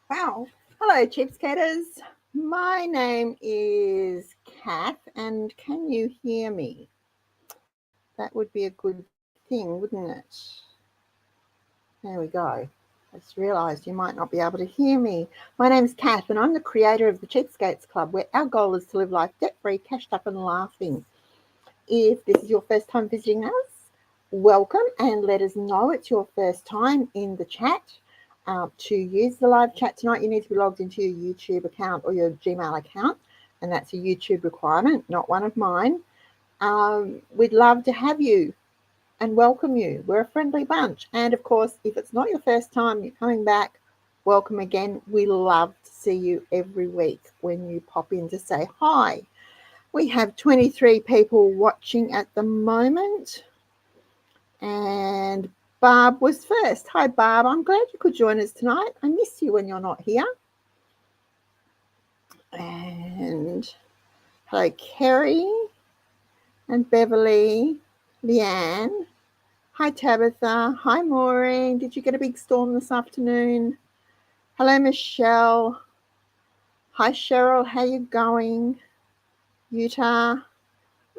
Wow. Hello, Cheapskates. My name is Kath, and can you hear me? That would be a good thing, wouldn't it? There we go. I just realised you might not be able to hear me. My name is Kath, and I'm the creator of the Cheapskates Club, where our goal is to live life debt-free, cashed up and laughing. If this is your first time visiting us, welcome, and let us know it's your first time in the chat. To use the live chat tonight, you need to be logged into your YouTube account or your Gmail account, and that's a YouTube requirement, not one of mine. We'd love to have you and welcome you. We're a friendly bunch. And of course, if it's not your first time, you're coming back, welcome again. We love to see you every week when you pop in to say hi. We have 23 people watching at the moment. And Barb was first. Hi, Barb. I'm glad you could join us tonight. I miss you when you're not here. And hello, Kerry and Beverly, Leanne. Hi, Tabitha. Hi, Maureen. Did you get a big storm this afternoon? Hello, Michelle. Hi, Cheryl. How you going? Utah.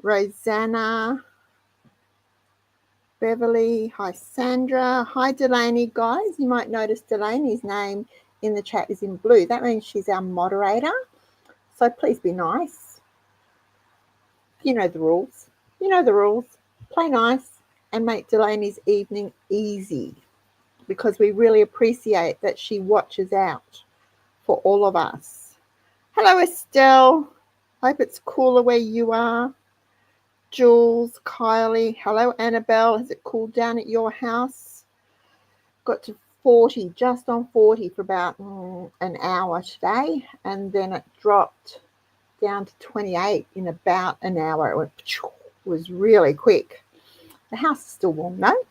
Rosanna. Beverly. Hi, Sandra. Hi, Delaney. Guys, you might notice Delaney's name in the chat is in blue. That means she's our moderator. So please be nice. You know the rules. You know the rules. Play nice and make Delaney's evening easy, because we really appreciate that she watches out for all of us. Hello, Estelle. Hope it's cooler where you are. Jules, Kylie. Hello, Annabelle. Has it cooled down at your house? Got to 40, just on 40 for about an hour today, and then it dropped down to 28 in about an hour. It was really quick. The house is still warm though.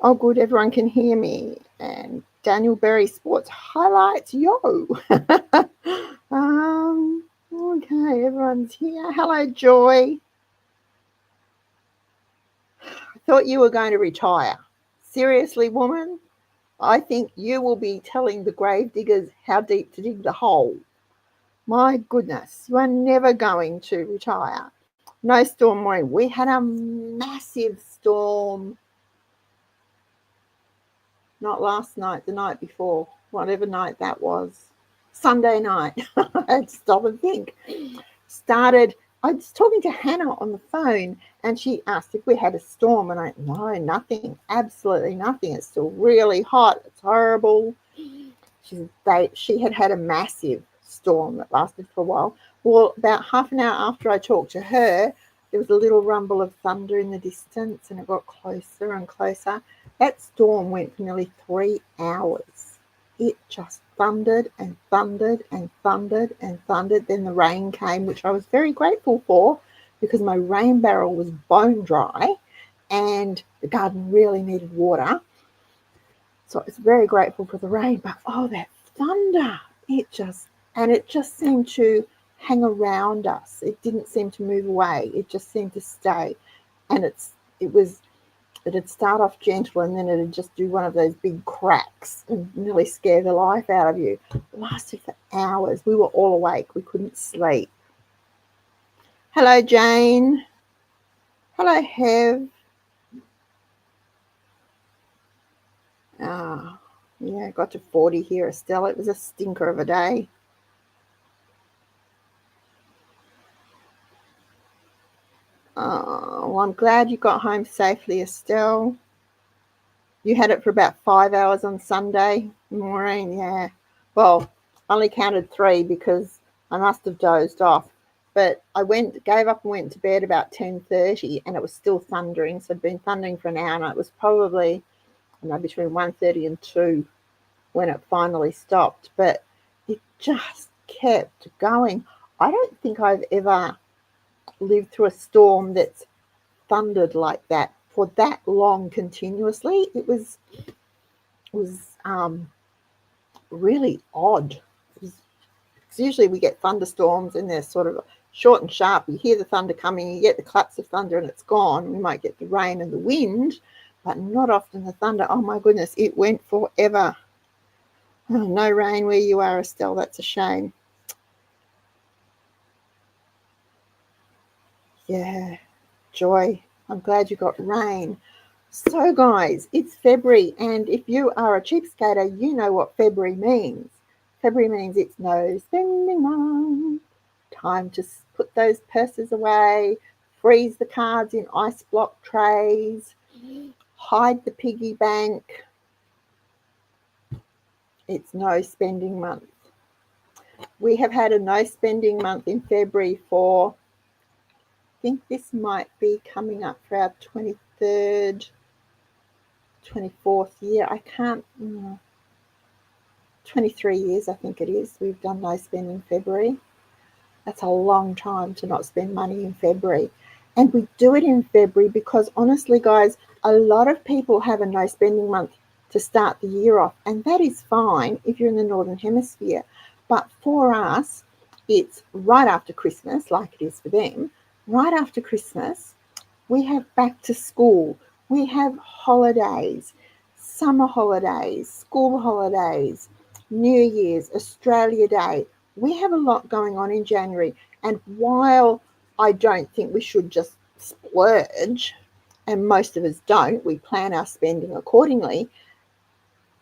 Oh, good, everyone can hear me. And Daniel Berry Sports Highlights, yo. Okay, everyone's here. Hello, Joy. I thought you were going to retire. Seriously, woman? I think you will be telling the grave diggers how deep to dig the hole. My goodness, you are never going to retire. No storm warning. We had a massive storm. Not last night, the night before, whatever night that was. Sunday night. I had to stop and think. I was talking to Hannah on the phone, and she asked if we had a storm, and I, no, nothing, absolutely nothing. It's still really hot. It's horrible. She had a massive storm that lasted for a while. Well, about half an hour after I talked to her, there was a little rumble of thunder in the distance, and it got closer and closer. That storm went for nearly 3 hours. It just thundered and thundered and thundered and thundered. Then the rain came, which I was very grateful for, because my rain barrel was bone dry and the garden really needed water. So I was very grateful for the rain. But oh, that thunder, it just seemed to hang around us. It didn't seem to move away. It just seemed to stay. And it'd start off gentle, and then it'd just do one of those big cracks and nearly scare the life out of you. It lasted for hours. We were all awake. We couldn't sleep. Hello, Jane. Hello, Hev. Yeah, got to 40 here, Estelle. It was a stinker of a day. Well, I'm glad you got home safely, Estelle. You had it for about 5 hours on Sunday, Maureen. Yeah. Well, I only counted 3 because I must have dozed off. But I gave up and went to bed about 10:30, and it was still thundering. So it'd been thundering for an hour, and it was probably, between 1:30 and 2 when it finally stopped. But it just kept going. I don't think I've ever lived through a storm that's thundered like that for that long continuously. It was really odd. Usually we get thunderstorms and they're sort of short and sharp. You hear the thunder coming, you get the claps of thunder and it's gone. We might get the rain and the wind, but not often the thunder. Oh my goodness, it went forever. Oh, no rain where you are, Estelle. That's a shame. Yeah, Joy, I'm glad you got rain. So, guys, it's February, and if you are a cheapskater, you know what February means. February means it's no spending month. Time to put those purses away, freeze the cards in ice block trays, hide the piggy bank. It's no spending month. We have had a no spending month in February for, I think this might be coming up for our 23rd, 24th year. I can't, 23 years I think it is. We've done no spend in February. That's a long time to not spend money in February. And we do it in February because honestly, guys, a lot of people have a no spending month to start the year off. And that is fine if you're in the Northern Hemisphere. But for us, it's right after Christmas, like it is for them. Right after Christmas, we have back to school. We have holidays, summer holidays, school holidays, New Year's, Australia Day. We have a lot going on in January. And while I don't think we should just splurge, and most of us don't, we plan our spending accordingly,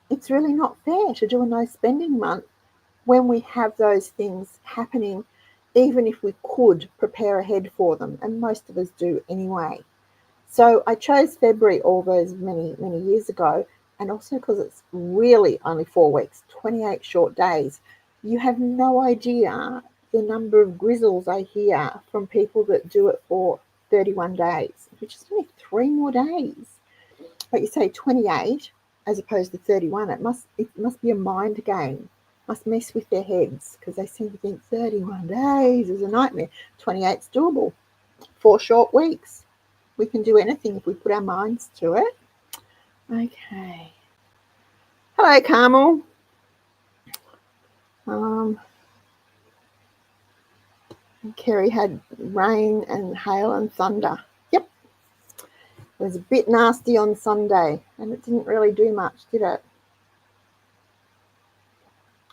it's really not fair to do a no spending month when we have those things happening, even if we could prepare ahead for them. And most of us do anyway. So I chose February all those many, many years ago, and also because it's really only 4 weeks, 28 short days. You have no idea the number of grizzles I hear from people that do it for 31 days, which is only 3 more days. But you say 28 as opposed to 31, it must be a mind game. Must mess with their heads because they seem to think 31 days is a nightmare. 28's doable. 4 short weeks. We can do anything if we put our minds to it. Okay. Hello, Carmel. Kerry had rain and hail and thunder. Yep. It was a bit nasty on Sunday and it didn't really do much, did it?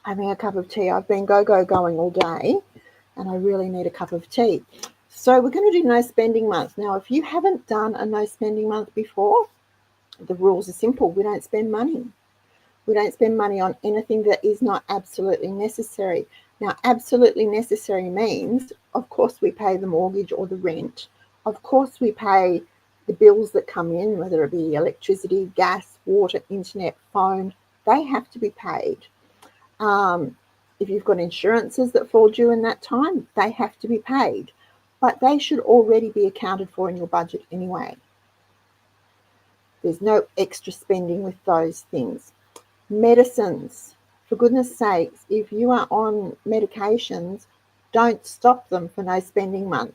Having a cup of tea. I've been going all day and I really need a cup of tea. So we're going to do no spending month. Now, if you haven't done a no spending month before, the rules are simple. We don't spend money. We don't spend money on anything that is not absolutely necessary. Now, absolutely necessary means, of course, we pay the mortgage or the rent. Of course, we pay the bills that come in, whether it be electricity, gas, water, internet, phone. They have to be paid. If you've got insurances that fall due in that time, they have to be paid. But they should already be accounted for in your budget anyway. There's no extra spending with those things. Medicines, for goodness sakes, if you are on medications, don't stop them for no spending month.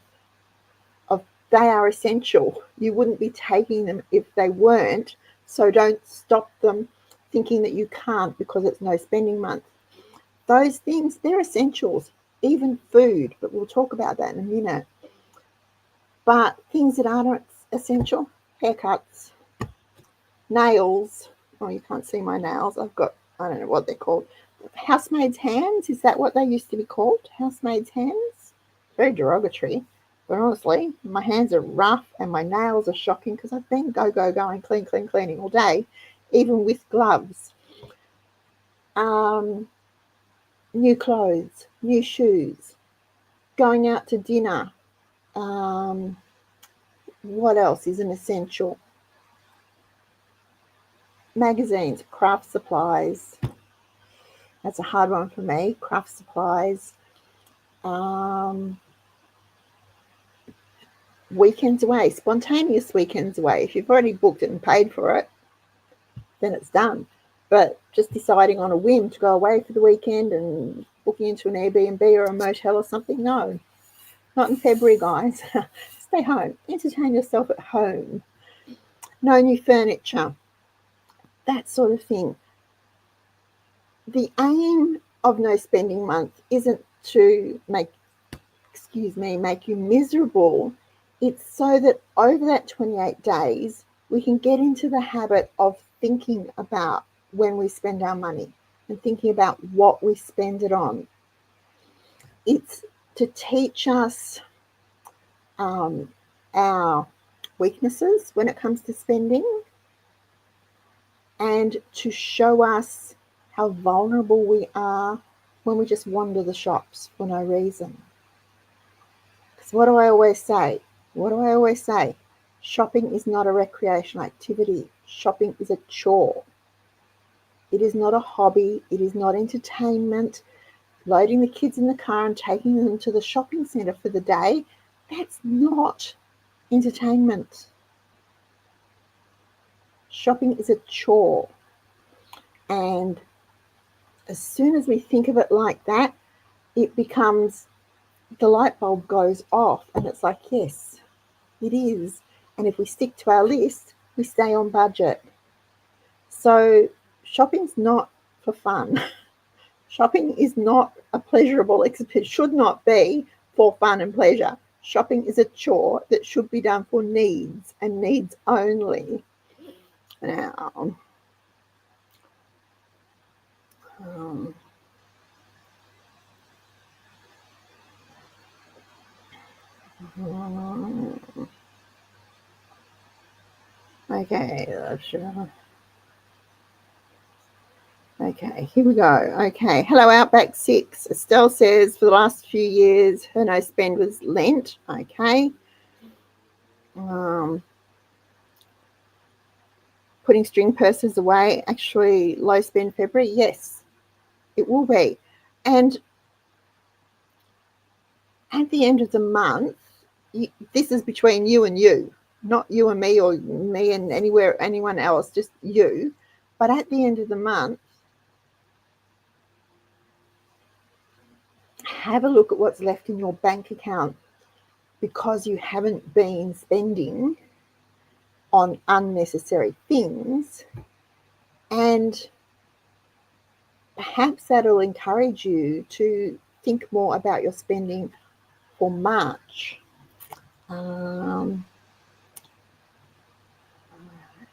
They are essential. You wouldn't be taking them if they weren't, so don't stop them thinking that you can't because it's no spending month. Those things, they're essentials, even food, but we'll talk about that in a minute. But things that aren't essential, haircuts, nails. Oh, you can't see my nails. I've got, I don't know what they're called. Housemaid's hands, is that what they used to be called? Housemaid's hands? Very derogatory. But honestly, my hands are rough and my nails are shocking because I've been going, cleaning all day, even with gloves. New clothes, new shoes, going out to dinner. What else is an essential? Magazines, craft supplies. That's a hard one for me. Craft supplies. Weekends away, spontaneous weekends away. If you've already booked it and paid for it, then it's done. But just deciding on a whim to go away for the weekend and booking into an Airbnb or a motel or something, no. Not in February, guys. Stay home. Entertain yourself at home. No new furniture. That sort of thing. The aim of no spending month isn't to make you miserable. It's so that over that 28 days, we can get into the habit of thinking about when we spend our money and thinking about what we spend it on. It's to teach us our weaknesses when it comes to spending, and to show us how vulnerable we are when we just wander the shops for no reason. Because what do I always say? Shopping is not a recreational activity. Shopping is a chore. It is not a hobby. It is not entertainment. Loading the kids in the car and taking them to the shopping centre for the day, that's not entertainment. Shopping is a chore. And as soon as we think of it like that, it becomes, the light bulb goes off, and it's like, yes, it is. And if we stick to our list, we stay on budget. So shopping's not for fun. Shopping is not a pleasurable experience. It should not be for fun and pleasure. Shopping is a chore that should be done for needs and needs only. Now, okay, sure. Okay, here we go. Okay, hello, Outback 6. Estelle says for the last few years her no spend was Lent. Okay. Putting string purses away, actually low spend February. Yes, it will be. And at the end of the month, this is between you and you, not you and me or me and anyone else, just you. But at the end of the month, have a look at what's left in your bank account, because you haven't been spending on unnecessary things, and perhaps that'll encourage you to think more about your spending for March.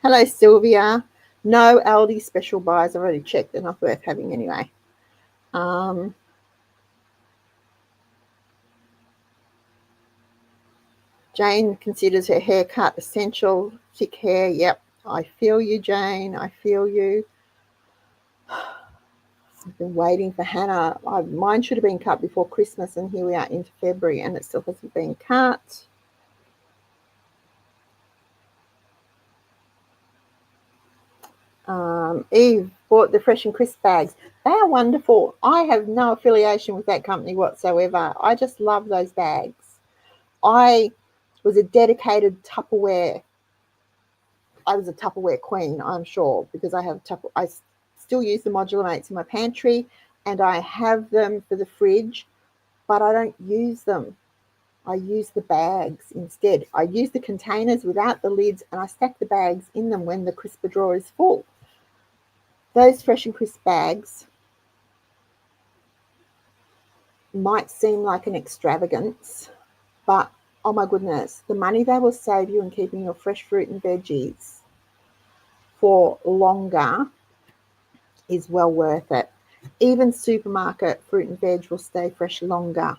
Hello, Sylvia. No Aldi special buys. I've already checked. They're not worth having anyway. Jane considers her haircut essential. Thick hair. Yep. I feel you, Jane. I feel you. I've been waiting for Hannah. Mine should have been cut before Christmas, and here we are into February, and it still hasn't been cut. Eve bought the Fresh and Crisp bags. They are wonderful. I have no affiliation with that company whatsoever. I just love those bags. I was a dedicated Tupperware. I was a Tupperware queen, I'm sure, because I still use the modular mates in my pantry, and I have them for the fridge, but I don't use them. I use the bags instead. I use the containers without the lids, and I stack the bags in them when the crisper drawer is full. Those Fresh and Crisp bags might seem like an extravagance, but oh my goodness, the money they will save you in keeping your fresh fruit and veggies for longer is well worth it. Even supermarket fruit and veg will stay fresh longer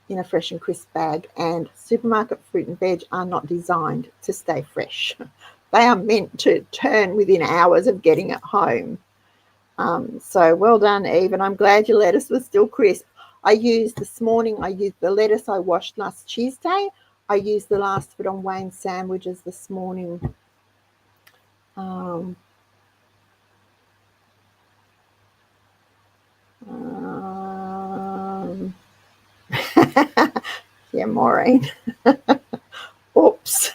in a Fresh and Crisp bag, and supermarket fruit and veg are not designed to stay fresh. They are meant to turn within hours of getting it home. So well done, Eve, and I'm glad your lettuce was still crisp. This morning I used the lettuce I washed last Tuesday. I used the last of it on Wayne's sandwiches this morning. Yeah, Maureen. Oops.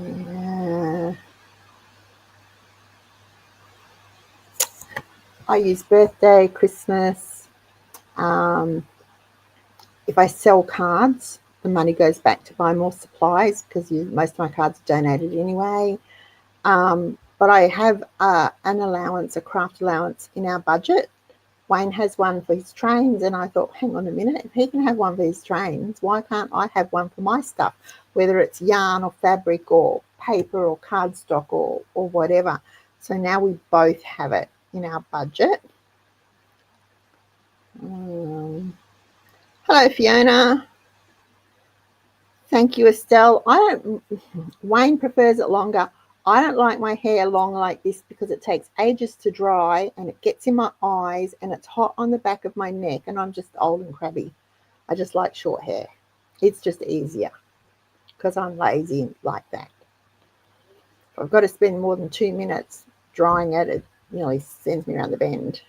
Yeah. I use birthday, Christmas. If I sell cards, the money goes back to buy more supplies, because most of my cards are donated anyway. But I have an allowance, a craft allowance in our budget, Wayne has one for his trains, and I thought, hang on a minute, if he can have one for his trains, why can't I have one for my stuff, whether it's yarn or fabric or paper or cardstock or whatever. So now we both have it in our budget. Hello, Fiona. Thank you, Estelle. Wayne prefers it longer. I don't like my hair long like this because it takes ages to dry and it gets in my eyes and it's hot on the back of my neck, and I'm just old and crabby. I just like short hair. It's just easier because I'm lazy like that. If I've got to spend more than 2 minutes drying it, it nearly sends me around the bend.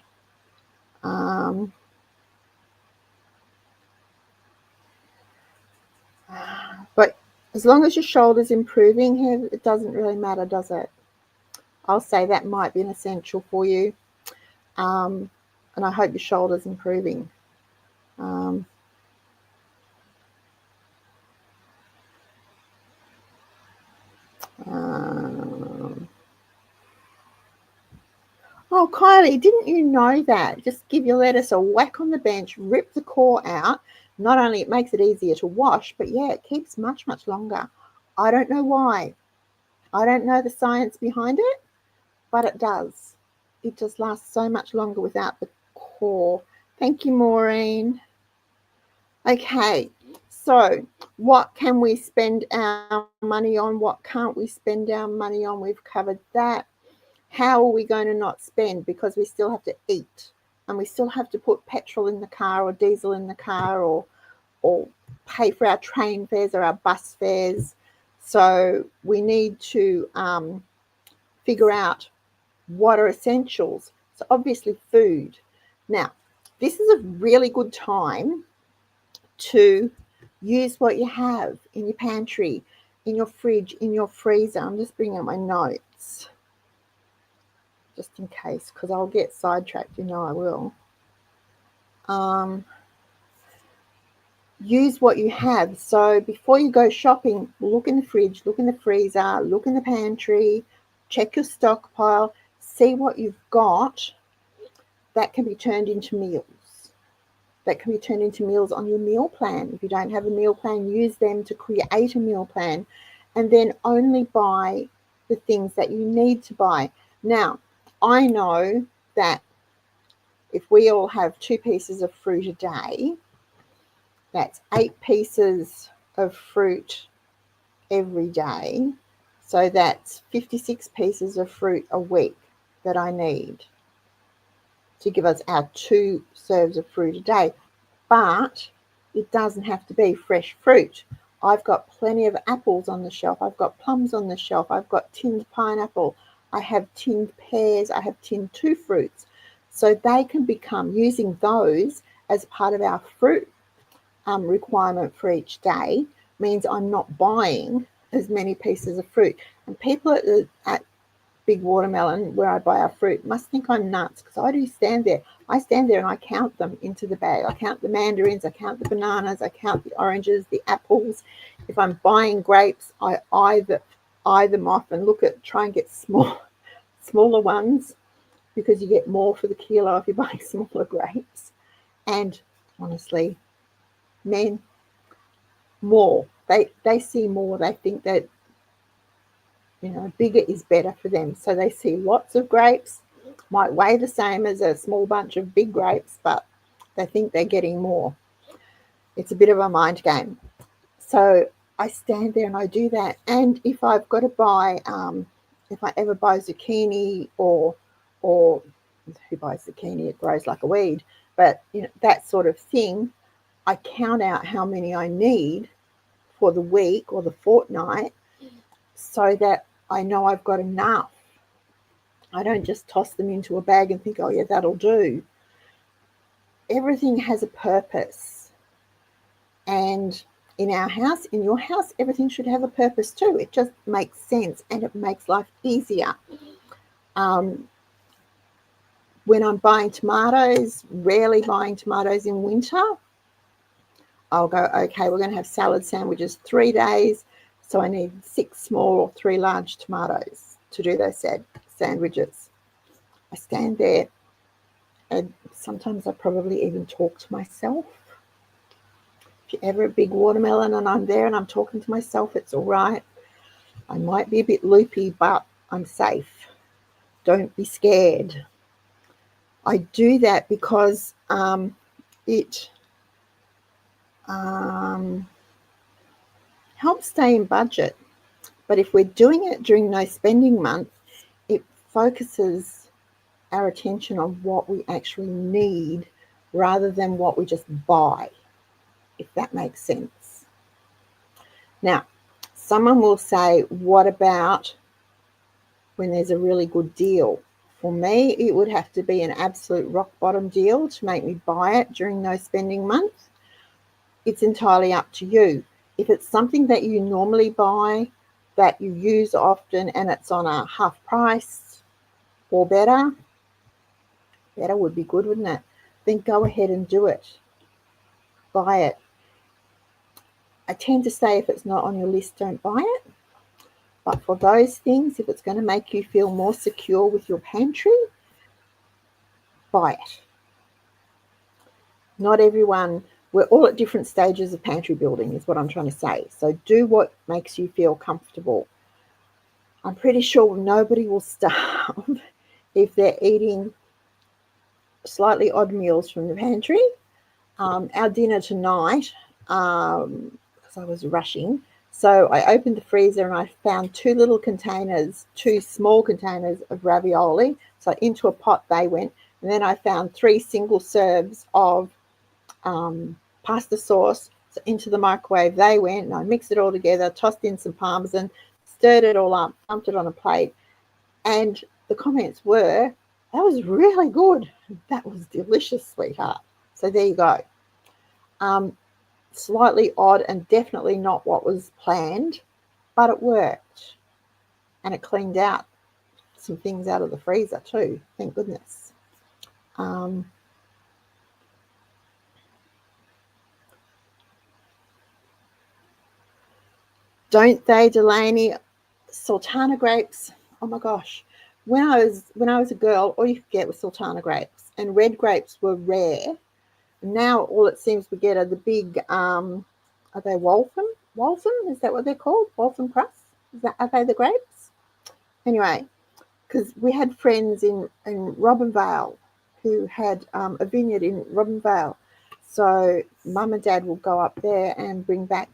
But as long as your shoulder's improving, it doesn't really matter, does it? I'll say that might be an essential for you. And I hope your shoulder's improving. Oh, Kylie, didn't you know that? Just give your lettuce a whack on the bench, rip the core out. Not only it makes it easier to wash, but yeah, it keeps much, much longer. I don't know why. I don't know the science behind it, but it does. It just lasts so much longer without the core. Thank you, Maureen. Okay, so what can we spend our money on? What can't we spend our money on? We've covered that. How are we going to not spend? Because we still have to eat and we still have to put petrol in the car or diesel in the car or pay for our train fares or our bus fares. So we need to figure out what are essentials. So obviously food. Now, this is a really good time to use what you have in your pantry, in your fridge, in your freezer. I'm just bringing up my notes just in case, because I'll get sidetracked, you know I will. Use what you have. So before you go shopping, look in the fridge, look in the freezer, look in the pantry, check your stockpile, see what you've got that can be turned into meals. That can be turned into meals on your meal plan. If you don't have a meal plan, use them to create a meal plan, and then only buy the things that you need to buy. Now, I know that if we all have 2 pieces of fruit a day, that's 8 pieces of fruit every day. So that's 56 pieces of fruit a week that I need to give us our 2 serves of fruit a day. But it doesn't have to be fresh fruit. I've got plenty of apples on the shelf. I've got plums on the shelf. I've got tinned pineapple. I have tinned pears. I have tinned 2 fruits. So they can become, using those as part of our fruit requirement for each day, means I'm not buying as many pieces of fruit. And people at Big Watermelon, where I buy our fruit, must think I'm nuts, because I do stand there. I stand there and I count them into the bag. I count the mandarins, I count the bananas, I count the oranges, the apples. If I'm buying grapes, I eye them off and try and get smaller ones, because you get more for the kilo if you're buying smaller grapes. And honestly, men, more. They see more. They think that, bigger is better for them. So they see lots of grapes, might weigh the same as a small bunch of big grapes, but they think they're getting more. It's a bit of a mind game. So I stand there and I do that. And if I've got to buy, if I ever buy zucchini or who buys zucchini? It grows like a weed. But that sort of thing, I count out how many I need for the week or the fortnight, so that I know I've got enough. I don't just toss them into a bag and think, oh yeah, that'll do. Everything has a purpose. And in our house, in your house, everything should have a purpose too. It just makes sense and it makes life easier. When I'm buying tomatoes, rarely buying tomatoes in winter, I'll go, okay, we're going to have salad sandwiches 3 days. So I need 6 small or 3 large tomatoes to do those sandwiches. I stand there And sometimes I probably even talk to myself. If you're ever a big watermelon and I'm there and I'm talking to myself, it's all right. I might be a bit loopy, but I'm safe. Don't be scared. I do that because it helps stay in budget. But if we're doing it during no spending month, it focuses our attention on what we actually need rather than what we just buy, if that makes sense. Now, someone will say, what about when there's a really good deal? For me, it would have to be an absolute rock bottom deal to make me buy it during no spending month. It's entirely up to you. If it's something that you normally buy, that you use often, and it's on a half price or better would be good, wouldn't it? Then go ahead and do it. Buy it. I tend to say if it's not on your list, don't buy it. But for those things, if it's going to make you feel more secure with your pantry, buy it. Not everyone, we're all at different stages of pantry building is what I'm trying to say. So do what makes you feel comfortable. I'm pretty sure nobody will starve if they're eating slightly odd meals from the pantry. Our dinner tonight, because I was rushing, so I opened the freezer and I found two small containers of ravioli. So into a pot they went. And then I found 3 single serves of pasta sauce. So into the microwave they went, and I mixed it all together, tossed in some parmesan, stirred it all up, dumped it on a plate. And the comments were, that was really good. That was delicious, sweetheart. So there you go. Slightly odd and definitely not what was planned, but it worked. And it cleaned out some things out of the freezer too, thank goodness. Don't they, Delaney? Sultana grapes. Oh my gosh. When I was a girl, all you could get was sultana grapes, and red grapes were rare. Now all it seems we get are the big are they Waltham? Waltham? Is that what they're called? Waltham crust? Are they the grapes? Anyway, because we had friends in Robinvale who had a vineyard in Robinvale. So mum and dad will go up there and bring back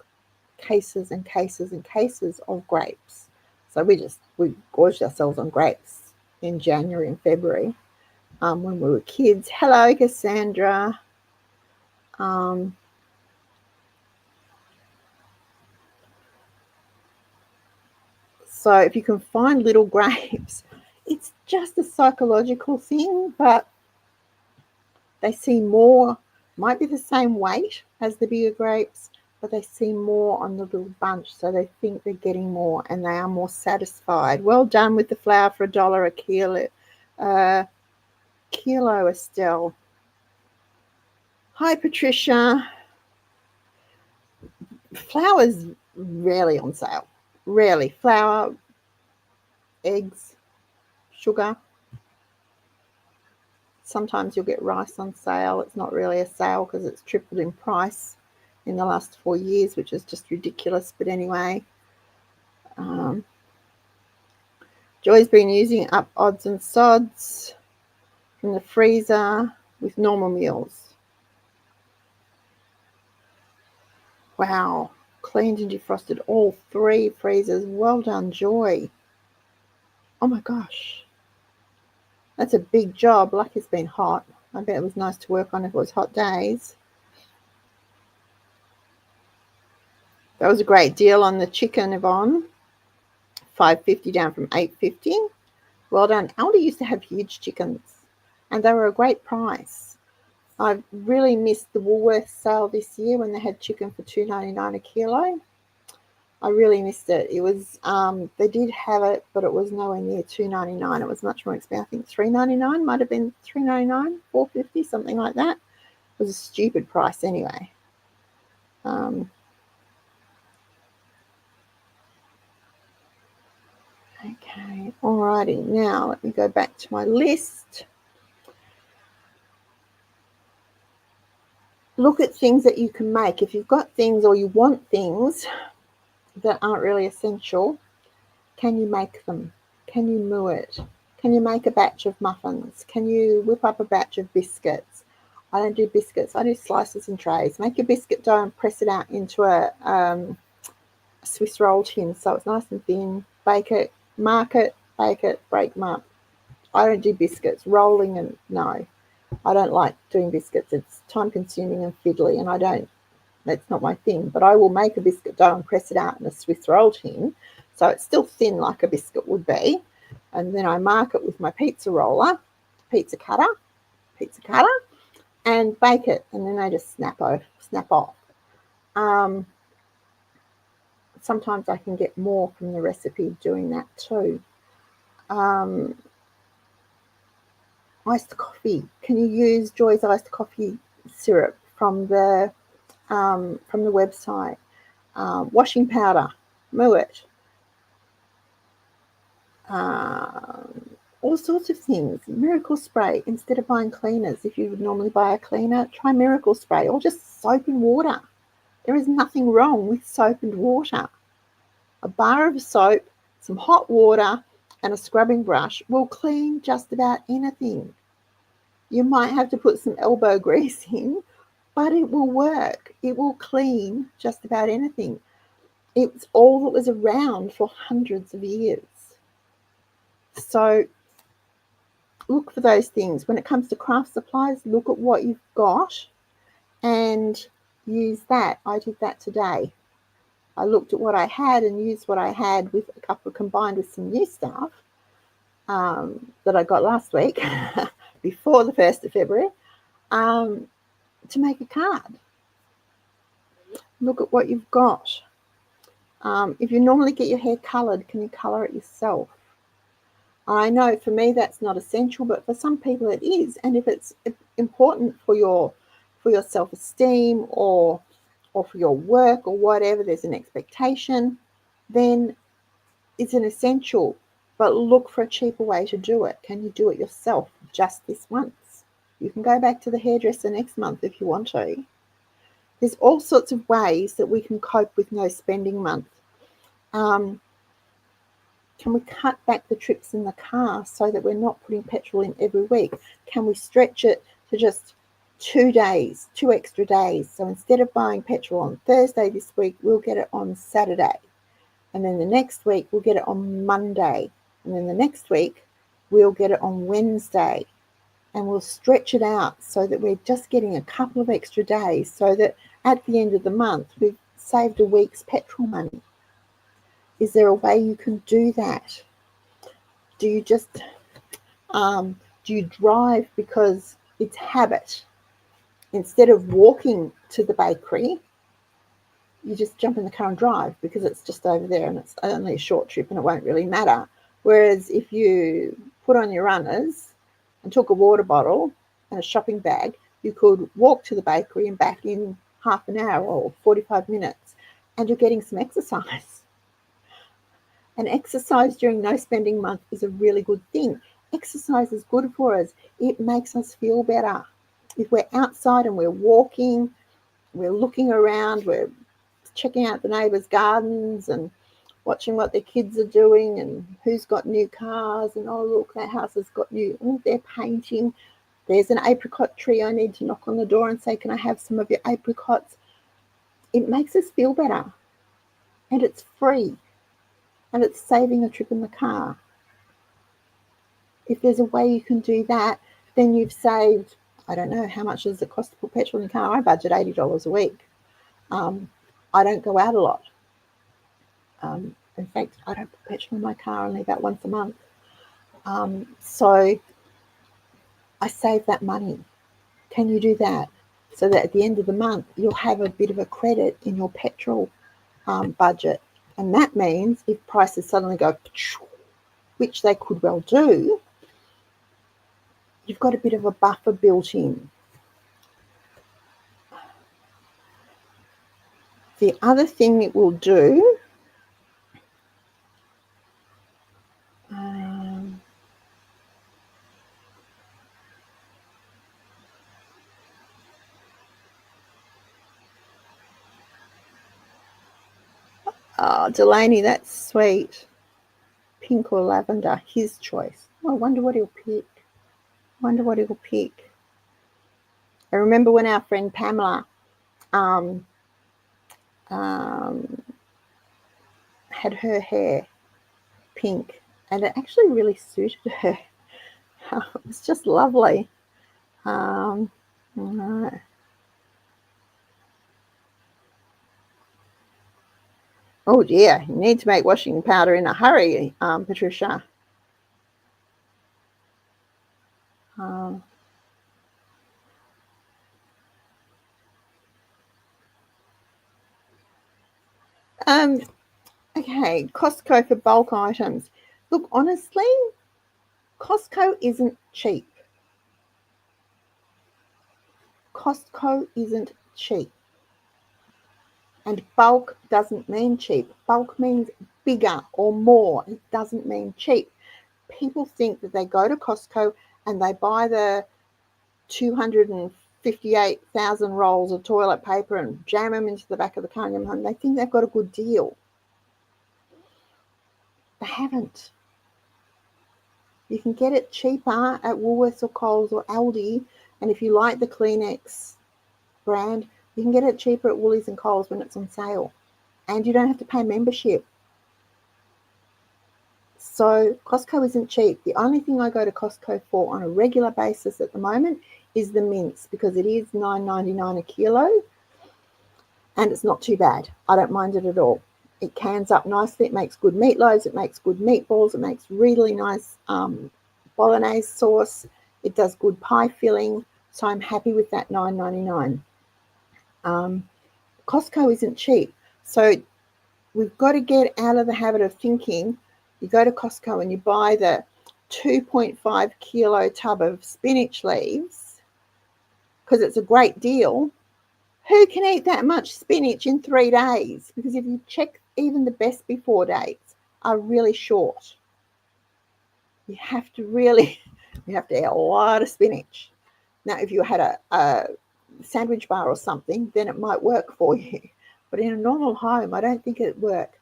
cases and cases and cases of grapes. So we gorged ourselves on grapes in January and February when we were kids. Hello, Cassandra. So if you can find little grapes, it's just a psychological thing, but they seem more, might be the same weight as the bigger grapes, but they seem more on the little bunch, so they think they're getting more and they are more satisfied. Well done with the flour for $1 a kilo, Estelle. Hi, Patricia. Flour's rarely on sale. Rarely. Flour, eggs, sugar. Sometimes you'll get rice on sale. It's not really a sale because it's tripled in price in the last 4 years, which is just ridiculous. But anyway, Joy's been using up odds and sods from the freezer with normal meals. Wow. Cleaned and defrosted all 3 freezers. Well done, Joy. Oh my gosh. That's a big job. Lucky it's been hot. I bet it was nice to work on if it was hot days. That was a great deal on the chicken, Yvonne. $5.50 down from $8.50. Well done. Aldi used to have huge chickens, and they were a great price. I've really missed the Woolworths sale this year when they had chicken for $2.99 a kilo. I really missed it. It was they did have it, but it was nowhere near $2.99. It was much more expensive. I think $3.99 might have been $3.99, $4.50, something like that. It was a stupid price anyway. Okay, alrighty. Now let me go back to my list. look at things that you can make. If you've got things or you want things that aren't really essential, can you make them? Can you moo it? Can you make a batch of muffins? Can you whip up a batch of biscuits? I don't do biscuits. I do slices and trays. Make your biscuit dough and press it out into a Swiss roll tin so it's nice and thin. Bake it, mark it, bake it, break them up. I don't do biscuits. Rolling and no, I don't like doing biscuits. It's time consuming and fiddly, and I don't. That's not my thing. But I will make a biscuit dough and press it out in a Swiss roll tin, so it's still thin like a biscuit would be, and then I mark it with my pizza roller, pizza cutter, and bake it, and then they just snap off. Um, Sometimes I can get more from the recipe doing that too. Um, Iced coffee. Can you use Joy's iced coffee syrup from the website? Washing powder, moo it. All sorts of things. Miracle spray. Instead of buying cleaners, if you would normally buy a cleaner, try miracle spray or just soap and water. There is nothing wrong with soap and water. A bar of soap, some hot water, and a scrubbing brush will clean just about anything. You might have to put some elbow grease in, but it will work. It will clean just about anything. It's all that was around for hundreds of years. So look for those things. When it comes to craft supplies, look at what you've got and use that. I did that today. I looked at what I had and used what I had with a couple combined with some new stuff that I got last week before the 1st of February to make a card. Look at what you've got. If you normally get your hair coloured, can you colour it yourself? I know for me that's not essential, but for some people it is. And if it's important for your self-esteem or for your work or whatever, there's an expectation, then it's an essential. But look for a cheaper way to do it. Can you do it yourself just this once? You can go back to the hairdresser next month if you want to. There's all sorts of ways that we can cope with no spending month. Can we cut back the trips in the car so that we're not putting petrol in every week? Can we stretch it to just 2 days, 2 extra days? So instead of buying petrol on Thursday this week, we'll get it on Saturday. And then the next week, we'll get it on Monday. And then the next week, we'll get it on Wednesday. And we'll stretch it out so that we're just getting a couple of extra days so that at the end of the month, we've saved a week's petrol money. Is there a way you can do that? Do you just do you drive because it's habit? Instead of walking to the bakery, you just jump in the car and drive because it's just over there and it's only a short trip and it won't really matter. Whereas if you put on your runners and took a water bottle and a shopping bag, you could walk to the bakery and back in half an hour or 45 minutes and you're getting some exercise. And exercise during no spending month is a really good thing. Exercise is good for us. It makes us feel better. If we're outside and we're walking, we're looking around, we're checking out the neighbours' gardens and watching what their kids are doing and who's got new cars and, oh, look, that house has got new, oh, they're painting. There's an apricot tree. I need to knock on the door and say, can I have some of your apricots? It makes us feel better and it's free. And it's saving a trip in the car. If there's a way you can do that, then you've saved, I don't know, how much does it cost to put petrol in the car? I budget $80 a week. I don't go out a lot. In fact, I don't put petrol in my car only about once a month. So I save that money. Can you do that? So that at the end of the month, you'll have a bit of a credit in your petrol budget. And that means if prices suddenly go, which they could well do, you've got a bit of a buffer built in. The other thing it will do, Oh, Delaney, that's sweet. Pink or lavender, his choice. Oh, I wonder what he'll pick. I remember when our friend Pamela had her hair pink, and it actually really suited her. It was just lovely. Right. Oh dear, you need to make washing powder in a hurry, Patricia. Okay, Costco for bulk items. Look, honestly, Costco isn't cheap. Costco isn't cheap. And bulk doesn't mean cheap. Bulk means bigger or more. It doesn't mean cheap. People think that they go to Costco and they buy the 258,000 rolls of toilet paper and jam them into the back of the car and home. They think they've got a good deal. They haven't. You can get it cheaper at Woolworths or Coles or Aldi. And if you like the Kleenex brand, you can get it cheaper at Woolies and Coles when it's on sale. And you don't have to pay membership. So Costco isn't cheap. The only thing I go to Costco for on a regular basis at the moment is the mince, because it is $9.99 a kilo and it's not too bad. I don't mind it at all. It cans up nicely. It makes good meatloaves. It makes good meatballs. It makes really nice bolognese sauce. It does good pie filling. So I'm happy with that $9.99. Costco isn't cheap. So we've got to get out of the habit of thinking you go to Costco and you buy the 2.5 kilo tub of spinach leaves because it's a great deal. Who can eat that much spinach in 3 days? Because if you check, even the best before dates are really short. You have to eat a lot of spinach. Now, if you had a sandwich bar or something, then it might work for you. But in a normal home, I don't think it'd work.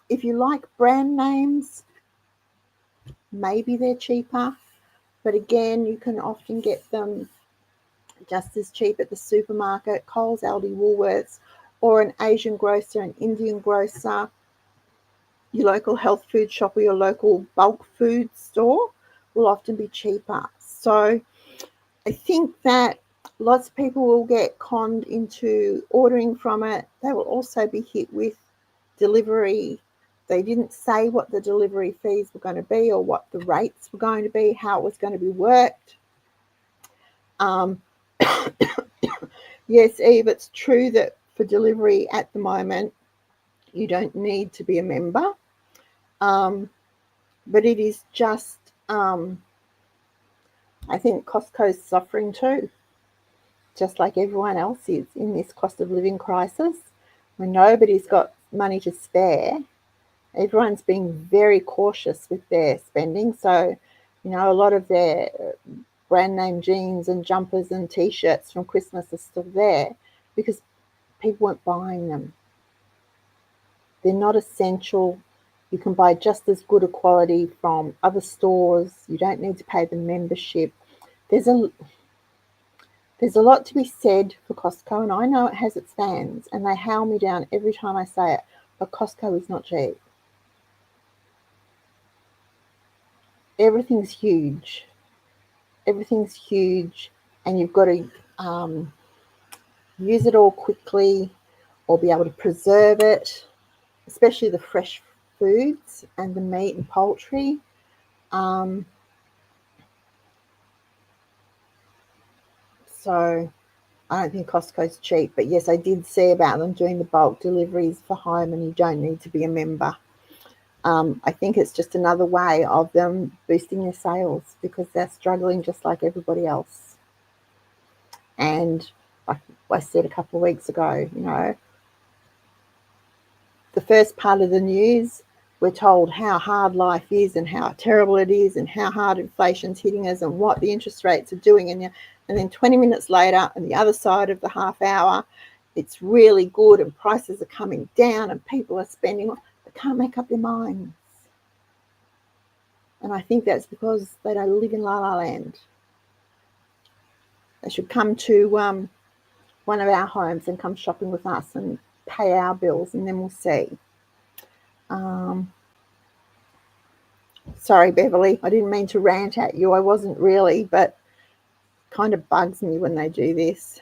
If you like brand names, maybe they're cheaper. But again, you can often get them just as cheap at the supermarket, Coles, Aldi, Woolworths, or an Asian grocer, an Indian grocer, your local health food shop or your local bulk food store will often be cheaper. So I think that lots of people will get conned into ordering from it. They will also be hit with delivery. They didn't say what the delivery fees were going to be or what the rates were going to be, how it was going to be worked. Yes, Eve, it's true that for delivery at the moment, you don't need to be a member. But it is just, I think Costco's suffering too, just like everyone else is in this cost of living crisis, when nobody's got money to spare. Everyone's being very cautious with their spending. So, a lot of their brand name jeans and jumpers and T-shirts from Christmas are still there because people weren't buying them. They're not essential. You can buy just as good a quality from other stores. You don't need to pay the membership. There's a lot to be said for Costco, and I know it has its fans, and they howl me down every time I say it, but Costco is not cheap. Everything's huge, and you've got to use it all quickly or be able to preserve it, especially the fresh foods and the meat and poultry. So I don't think Costco's cheap, but yes, I did see about them doing the bulk deliveries for home, and you don't need to be a member. I think it's just another way of them boosting their sales because they're struggling just like everybody else. And like I said a couple of weeks ago, the first part of the news, we're told how hard life is and how terrible it is and how hard inflation's hitting us and what the interest rates are doing. And then 20 minutes later, on the other side of the half hour, it's really good and prices are coming down and people are spending more. They can't make up their minds. And I think that's because they don't live in La La Land. They should come to one of our homes and come shopping with us and pay our bills, and then we'll see. Sorry, Beverly, I didn't mean to rant at you. I wasn't really, but it kind of bugs me when they do this.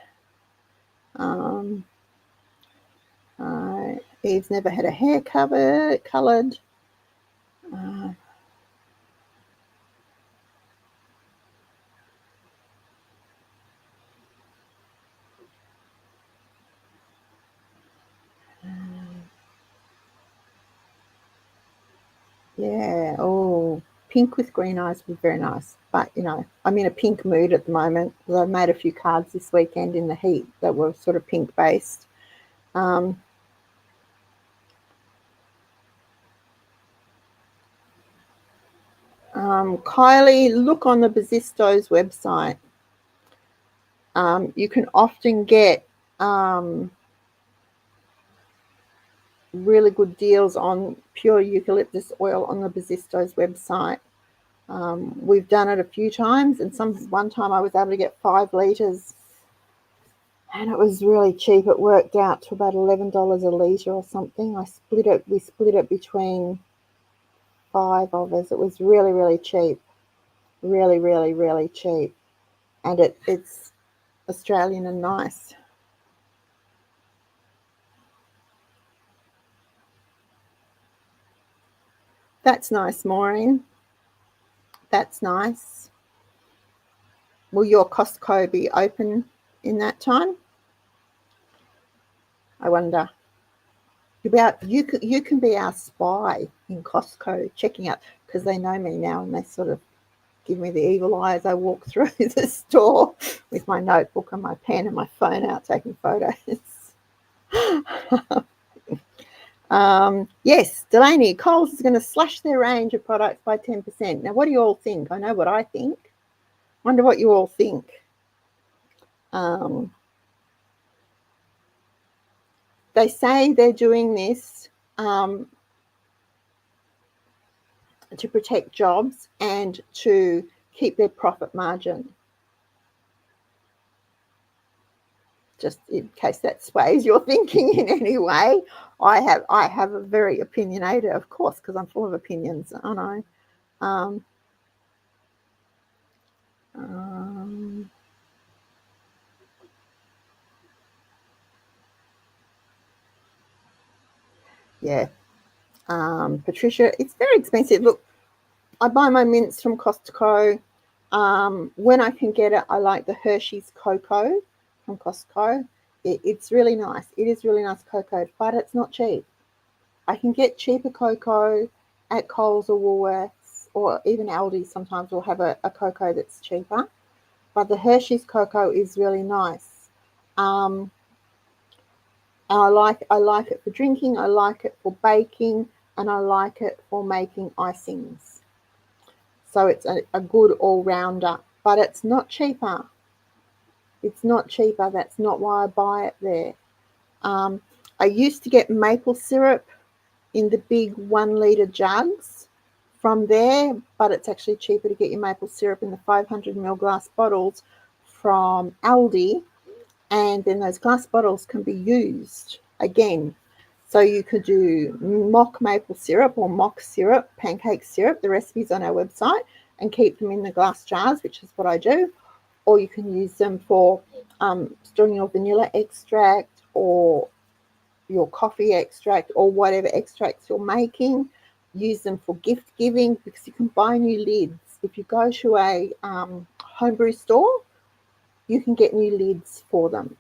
Eve's never had a hair coloured. Yeah, oh, pink with green eyes would be very nice. But, you know, I'm in a pink mood at the moment because I've made a few cards this weekend in the heat that were sort of pink based. Kylie, look on the Bazistos website. You can often get really good deals on pure eucalyptus oil on the Bazistos website. We've done it a few times, and one time I was able to get 5 litres, and it was really cheap. It worked out to about $11 a litre or something. We split it between 5 of us. It was really, really cheap. Really, really, really cheap. And it's Australian and nice. That's nice, Maureen. That's nice. Will your Costco be open in that time? I wonder. You can be our spy in Costco, checking out, because they know me now and they sort of give me the evil eye as I walk through the store with my notebook and my pen and my phone out taking photos. Yes, Delaney, Coles is going to slash their range of products by 10%. Now, what do you all think? I know what I think. Wonder what you all think. They say they're doing this to protect jobs and to keep their profit margin. Just in case that sways your thinking in any way. I have a very opinionated, of course, because I'm full of opinions, aren't I? Yeah. Patricia, it's very expensive. Look, I buy my mints from Costco. When I can get it, I like the Hershey's cocoa from Costco. It's really nice. It is really nice cocoa, but it's not cheap. I can get cheaper cocoa at Coles or Woolworths, or even Aldi sometimes will have a cocoa that's cheaper. But the Hershey's cocoa is really nice. And I like it for drinking, I like it for baking, and I like it for making icings. So it's a good all-rounder, but it's not cheaper. It's not cheaper. That's not why I buy it there. I used to get maple syrup in the big 1 litre jugs from there, but it's actually cheaper to get your maple syrup in the 500 ml glass bottles from Aldi, and then those glass bottles can be used again. So you could do mock maple syrup or mock syrup, pancake syrup, the recipe's on our website, and keep them in the glass jars, which is what I do. Or you can use them for storing your vanilla extract or your coffee extract or whatever extracts you're making. Use them for gift giving, because you can buy new lids. If you go to a homebrew store, you can get new lids for them.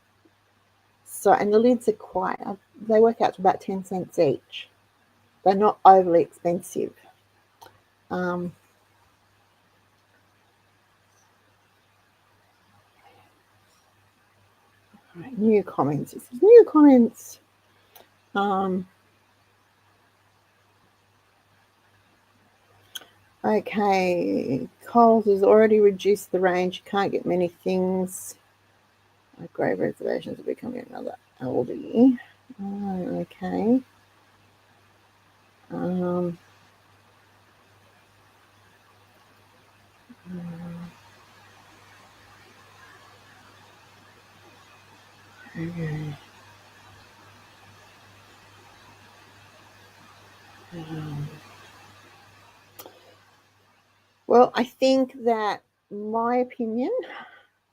So, and the lids are they work out to about 10 cents each. They're not overly expensive. Right, new comments. This is new comments. Okay, Coles has already reduced the range. You can't get many things. Grave reservations are becoming another Aldi. Okay. Okay. Well, I think that my opinion,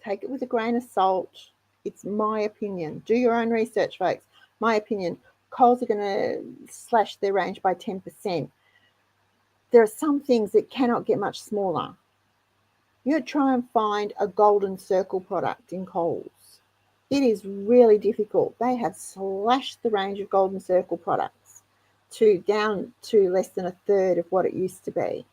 take it with a grain of salt. It's my opinion. Do your own research, folks. My opinion. Coles are going to slash their range by 10%. There are some things that cannot get much smaller. You try and find a golden circle product in Coles. It is really difficult. They have slashed the range of golden circle products down to less than a third of what it used to be.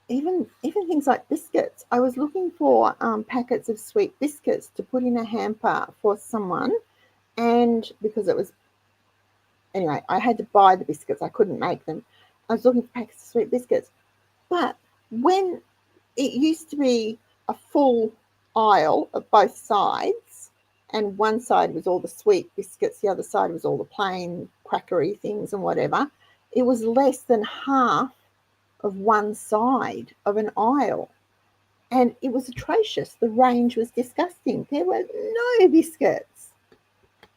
Even things like biscuits. I was looking for packets of sweet biscuits to put in a hamper for someone, and because it was, anyway, I had to buy the biscuits. I couldn't make them. I was looking for packets of sweet biscuits. But when it used to be a full aisle of both sides, and one side was all the sweet biscuits, the other side was all the plain crackery things and whatever, it was less than half of one side of an aisle. And it was atrocious. The range was disgusting. There were no biscuits.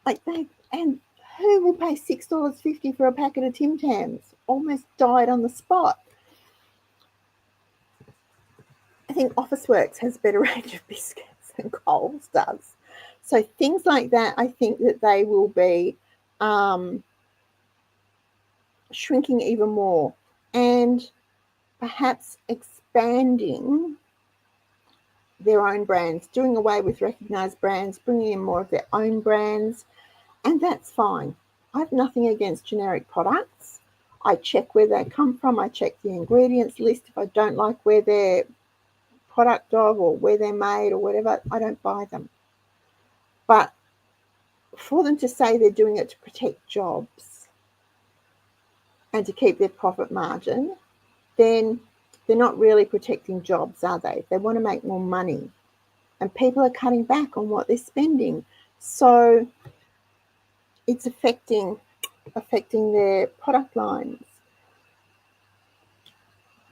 And who will pay $6.50 for a packet of Tim Tams? Almost died on the spot. I think Officeworks has a better range of biscuits than Coles does. So things like that, I think that they will be shrinking even more, and perhaps expanding their own brands, doing away with recognised brands, bringing in more of their own brands, and that's fine. I have nothing against generic products. I check where they come from. I check the ingredients list. If I don't like where they're product of or where they're made or whatever, I don't buy them. But for them to say they're doing it to protect jobs and to keep their profit margin, then they're not really protecting jobs, are they? They want to make more money, and people are cutting back on what they're spending. So it's affecting their product lines.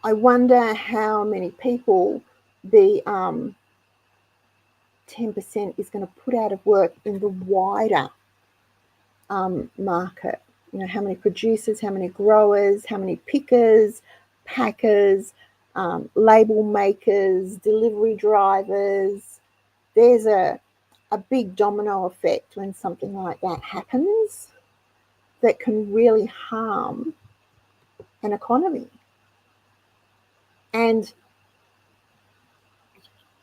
I wonder how many people the 10% is going to put out of work in the wider market. You know, how many producers, how many growers, how many pickers, packers, label makers, delivery drivers. There's a big domino effect when something like that happens that can really harm an economy. And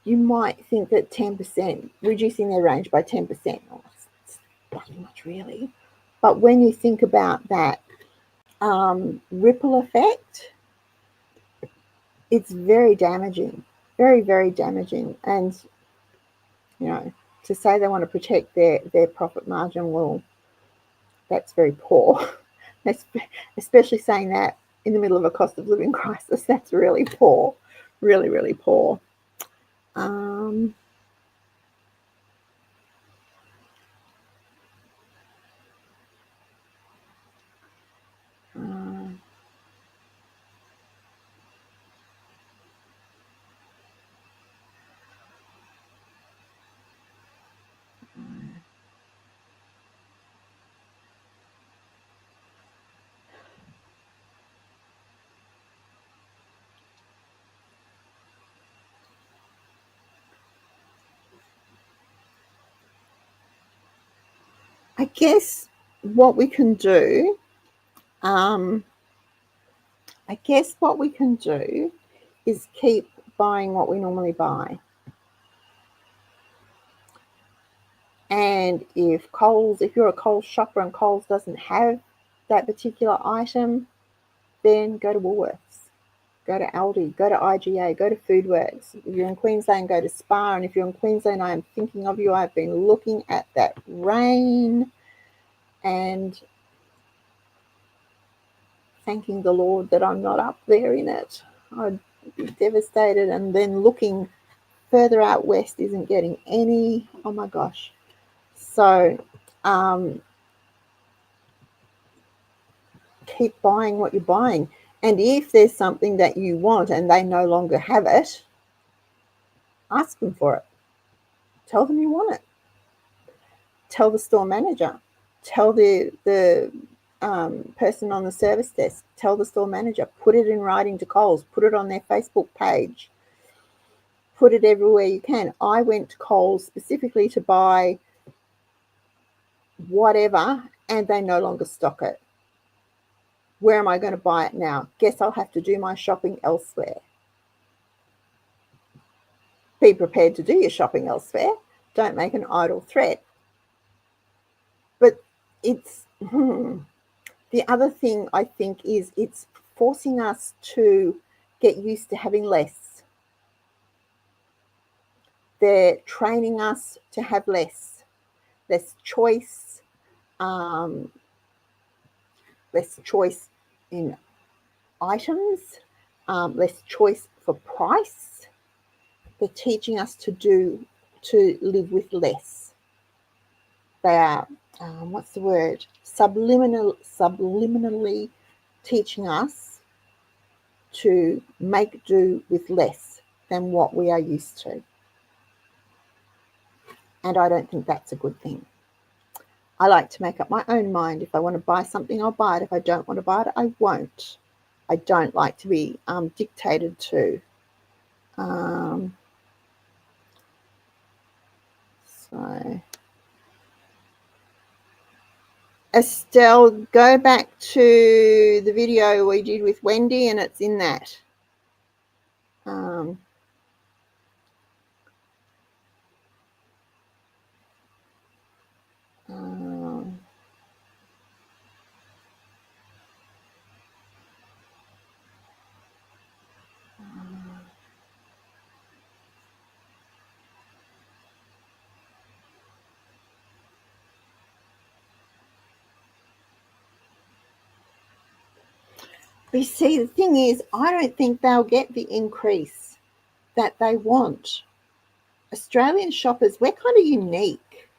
you might think that 10%, reducing their range by 10%, it's nothing much really. But when you think about that ripple effect, it's very damaging, very, very damaging. And, you know, to say they want to protect their profit margin, well, that's very poor. Especially saying that in the middle of a cost of living crisis, that's really poor, really, really poor. I guess what we can do, is keep buying what we normally buy. And if you're a Coles shopper and Coles doesn't have that particular item, then go to Woolworths, go to Aldi, go to IGA, go to Foodworks. If you're in Queensland, go to Spar. And if you're in Queensland, I am thinking of you. I've been looking at that rain and thanking the Lord that I'm not up there in it. I'd devastated, and then looking further out west isn't getting any. Oh my gosh. So keep buying what you're buying. And if there's something that you want and they no longer have it, ask them for it. Tell them you want it. Tell the store manager. Tell the person on the service desk. Tell the store manager. Put it in writing to Coles. Put it on their Facebook page. Put it everywhere you can. I went to Coles specifically to buy whatever, and they no longer stock it. Where am I going to buy it now? Guess I'll have to do my shopping elsewhere. Be prepared to do your shopping elsewhere. Don't make an idle threat. But it's the other thing I think is it's forcing us to get used to having less. They're training us to have less choice, less choice in items, less choice for price. They're teaching us to live with less. They are, what's the word? Subliminally teaching us to make do with less than what we are used to. And I don't think that's a good thing. I like to make up my own mind. If I want to buy something, I'll buy it. If I don't want to buy it, I won't. I don't like to be dictated to. So, Estelle, go back to the video we did with Wendy, and it's in that. But you see, the thing is, I don't think they'll get the increase that they want. Australian shoppers, we're kind of unique.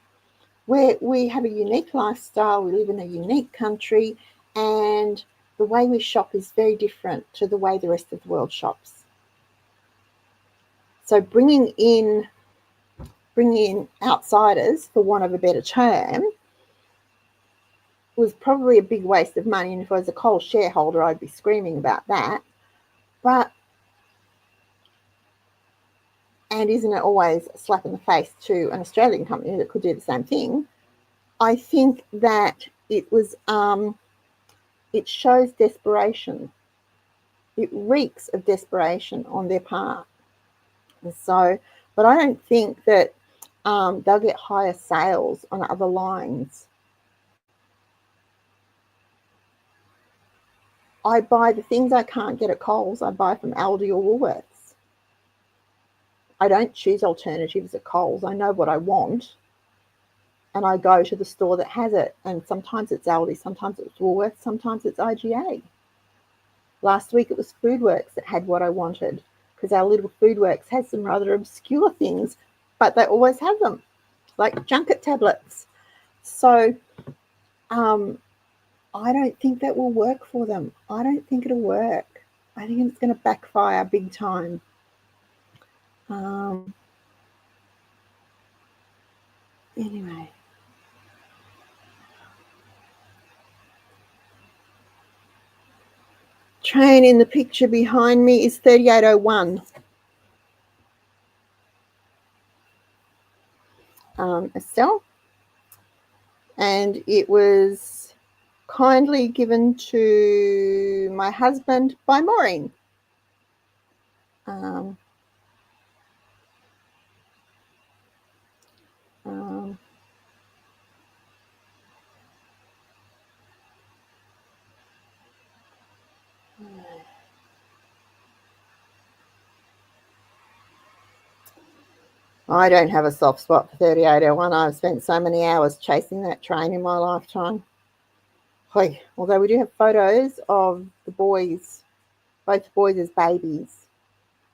We have a unique lifestyle, we live in a unique country, and the way we shop is very different to the way the rest of the world shops. So bringing in outsiders, for want of a better term, was probably a big waste of money. And if I was a Coles shareholder, I'd be screaming about that. And isn't it always a slap in the face to an Australian company that could do the same thing? I think that it was, it shows desperation. It reeks of desperation on their part. And so, but I don't think that they'll get higher sales on other lines. I buy the things I can't get at Coles, I buy from Aldi or Woolworths. I don't choose alternatives at Coles. I know what I want, and I go to the store that has it. And sometimes it's Aldi, sometimes it's Woolworths, sometimes it's IGA. Last week it was Foodworks that had what I wanted, because our little Foodworks has some rather obscure things, but they always have them, like junket tablets. So I don't think that will work for them. I don't think it'll work. I think it's going to backfire big time. Anyway. Train in the picture behind me is 3801. Estelle. And it was kindly given to my husband by Maureen. I don't have a soft spot for 3801. I've spent so many hours chasing that train in my lifetime. Although we do have photos of the boys, both boys as babies.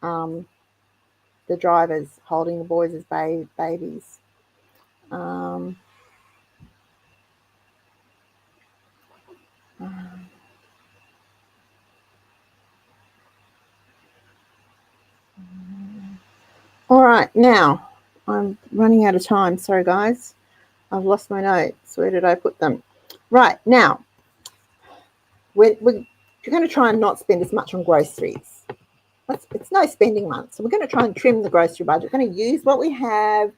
the drivers holding the boys as babies. All right, now I'm running out of time. Sorry, guys. I've lost my notes. Where did I put them? Right, now, we're going to try and not spend as much on groceries. It's no spending month, so we're going to try and trim the grocery budget. We're going to use what we have,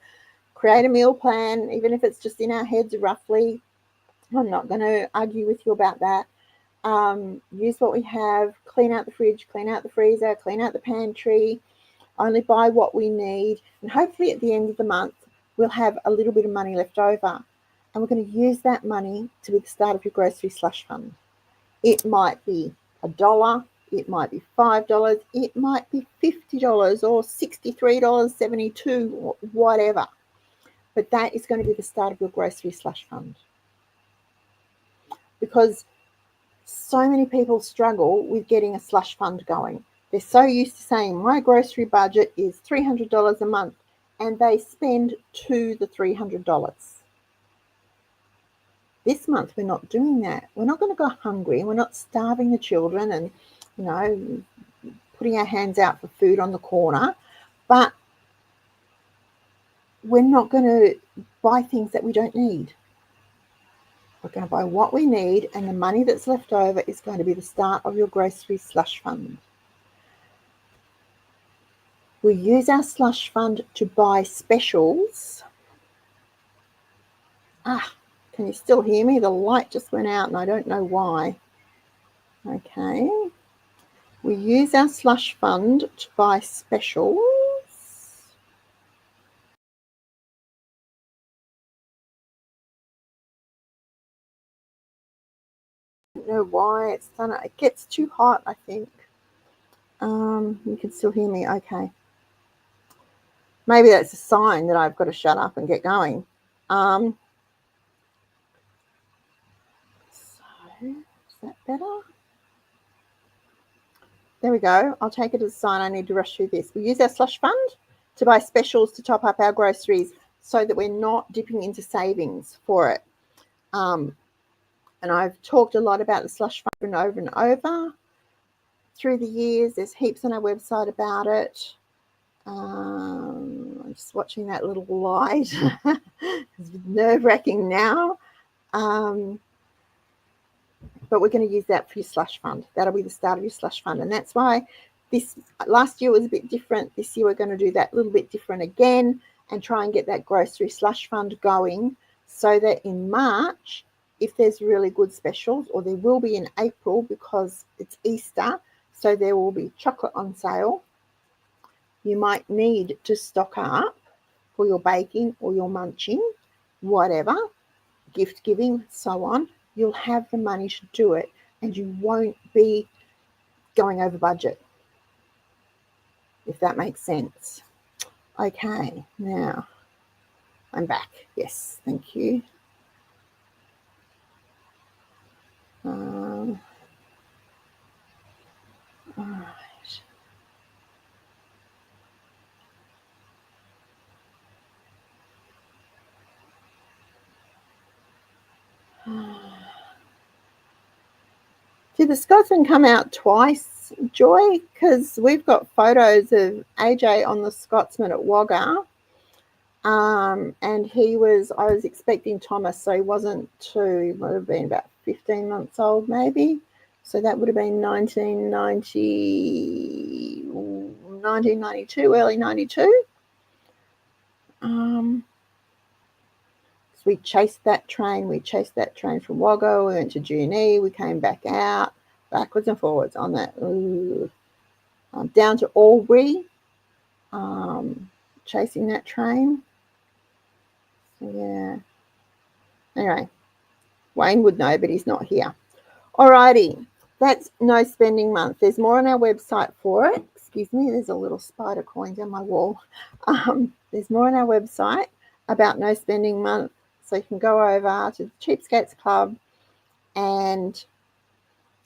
create a meal plan, even if it's just in our heads roughly. I'm not going to argue with you about that. Use what we have, clean out the fridge, clean out the freezer, clean out the pantry, only buy what we need, and hopefully at the end of the month we'll have a little bit of money left over, and we're going to use that money to be the start of your grocery slush fund. It might be $1, it might be $5, it might be $50 or $63.72, or whatever, but that is going to be the start of your grocery slush fund, because so many people struggle with getting a slush fund going. They're so used to saying my grocery budget is $300 a month, and they spend to the $300. This month we're not doing that. We're not going to go hungry. We're not starving the children and, you know, putting our hands out for food on the corner, but we're not going to buy things that we don't need. We're going to buy what we need, and the money that's left over is going to be the start of your grocery slush fund. We use our slush fund to buy specials. Can you still hear me? The light just went out and I don't know why. Okay. We use our slush fund to buy specials. I don't know why it's done it. It gets too hot, I think. You can still hear me. Okay. Maybe that's a sign that I've got to shut up and get going. So, is that better? There we go. I'll take it as a sign I need to rush through this. We use our slush fund to buy specials to top up our groceries so that we're not dipping into savings for it. And I've talked a lot about the slush fund over and over through the years. There's heaps on our website about it. I'm just watching that little light. It's nerve-wracking now. But we're going to use that for your slush fund. That'll be the start of your slush fund. And that's why this last year was a bit different. This year we're going to do that a little bit different again and try and get that grocery slush fund going so that in March, if there's really good specials, or there will be in April because it's Easter, so there will be chocolate on sale, you might need to stock up for your baking or your munching, whatever, gift giving, so on. You'll have the money to do it and you won't be going over budget, if that makes sense. Okay, now I'm back. Yes, thank you. All right. Did the Scotsman come out twice, Joy? Because we've got photos of AJ on the Scotsman at Wagga. And I was expecting Thomas, so he wasn't two. He would have been about 15 months old, maybe. So that would have been 1992, early 92. So we chased that train. We chased that train from Wagga. We went to Junee. We came back out, backwards and forwards on that. Down to Albury, chasing that train. So, yeah. Anyway, Wayne would know, but he's not here. Alrighty, that's no spending month. There's more on our website for it. Excuse me, there's a little spider crawling down my wall. There's more on our website about no spending month. So you can go over to the Cheapskates Club and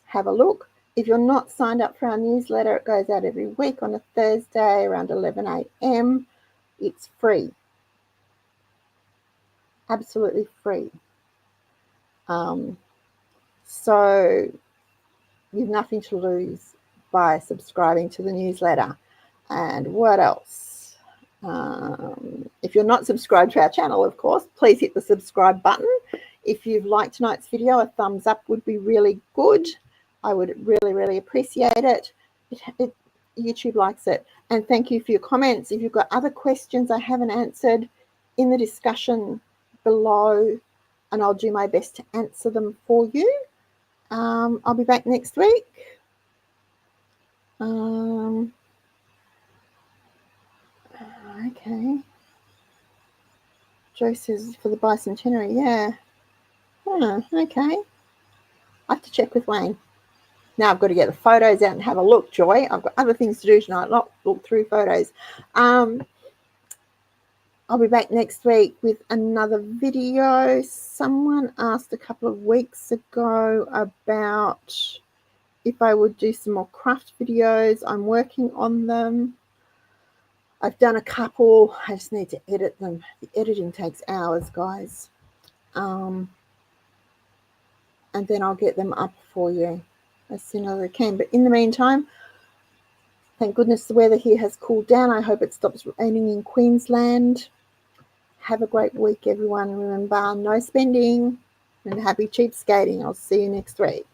have a look. If you're not signed up for our newsletter, it goes out every week on a Thursday around 11 a.m. It's free. Absolutely free. So you've nothing to lose by subscribing to the newsletter. And what else? If you're not subscribed to our channel, of course, please hit the subscribe button. If you've liked tonight's video, a thumbs up would be really good. I would really, really appreciate it. YouTube likes it. And thank you for your comments. If you've got other questions I haven't answered, in the discussion below, and I'll do my best to answer them for you. I'll be back next week. Okay. Joe says for the bicentenary, yeah. Okay. I have to check with Wayne. Now I've got to get the photos out and have a look, Joy. I've got other things to do tonight, not look through photos. I'll be back next week with another video. Someone asked a couple of weeks ago about if I would do some more craft videos. I'm working on them. I've done a couple. I just need to edit them. The editing takes hours, guys. And then I'll get them up for you as soon as I can. But in the meantime, thank goodness the weather here has cooled down. I hope it stops raining in Queensland. Have a great week, everyone. Remember, no spending, and happy cheapskating. I'll see you next week.